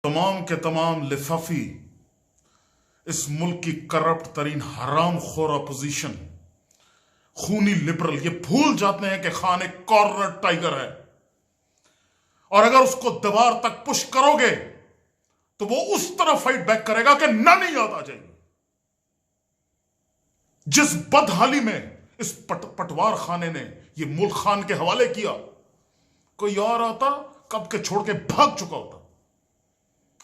तमाम के तमाम लिफाफी इस मुल्क की करप्ट तरीन हराम खोर अपोजिशन, खूनी लिबरल, ये भूल जाते हैं कि खान एक कॉर्नर टाइगर है और अगर उसको दीवार तक पुश करोगे तो वो उस तरह फाइट बैक करेगा कि नानी याद आ जाएगी। जिस बदहाली में इस पटवार खाने ने ये मुल्क खान के हवाले किया, कोई और आता कब के छोड़ के भाग चुका होता,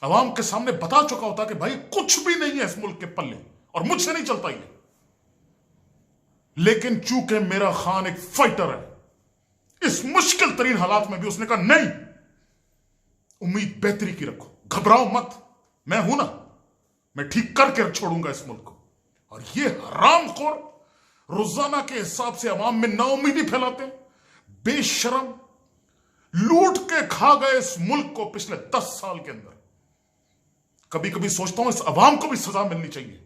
अवाम के सामने बता चुका होता कि भाई कुछ भी नहीं है इस मुल्क के पल्ले और मुझसे नहीं चलता ये। लेकिन चूंकि मेरा खान एक फाइटर है, इस मुश्किल तरीन हालात में भी उसने कहा नहीं, उम्मीद बेहतरी की रखो, घबराओ मत, मैं हूं ना, मैं ठीक करके छोड़ूंगा इस मुल्क को। और ये हरामखोर रोजाना के हिसाब से अवाम में नाउमीदी फैलाते हैं, बेशरम लूट के खा गए इस मुल्क को पिछले 10 साल के अंदर। कभी कभी सोचता हूं इस अवाम को भी सजा मिलनी चाहिए।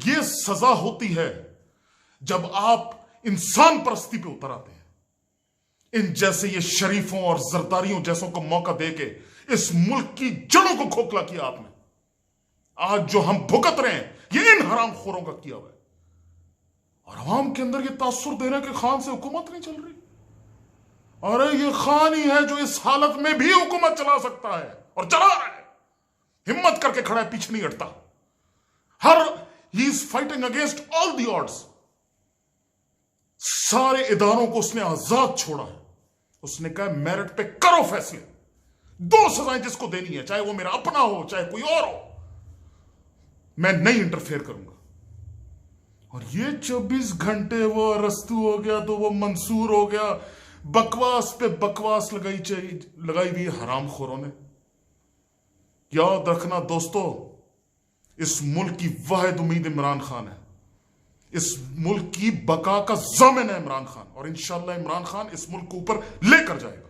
ये सजा होती है जब आप इंसान परस्ती पे उतर आते हैं। इन जैसे ये शरीफों और जरदारियों जैसों को मौका देके इस मुल्क की जड़ों को खोखला किया आपने। आज जो हम भुगत रहे हैं ये इन हराम खोरों का किया हुआ है। और अवाम के अंदर ये तासुर दे रहे हैं कि खान से हुकूमत नहीं चल रही। अरे ये खान ही है जो इस हालत में भी हुकूमत चला सकता है और चला रहा है, हिम्मत करके खड़ा है, पीछे नहीं हटता। He is fighting against all the odds. सारे इदारों को उसने आजाद छोड़ा है। उसने कहा मेरिट पे करो फैसले, 2 सजाएं जिसको देनी है, चाहे वो मेरा अपना हो चाहे कोई और हो, मैं नहीं इंटरफेयर करूंगा। और ये 24 घंटे वो अरस्तू हो गया तो वो मंसूर हो गया, बकवास पे बकवास लगाई हुई हरामखोरों ने। याद रखना दोस्तों, इस मुल्क की वाहिद उम्मीद इमरान खान है। इस मुल्क की बका का ज़ामिन है इमरान खान, और इंशाअल्लाह इमरान खान इस मुल्क को ऊपर लेकर जाएगा।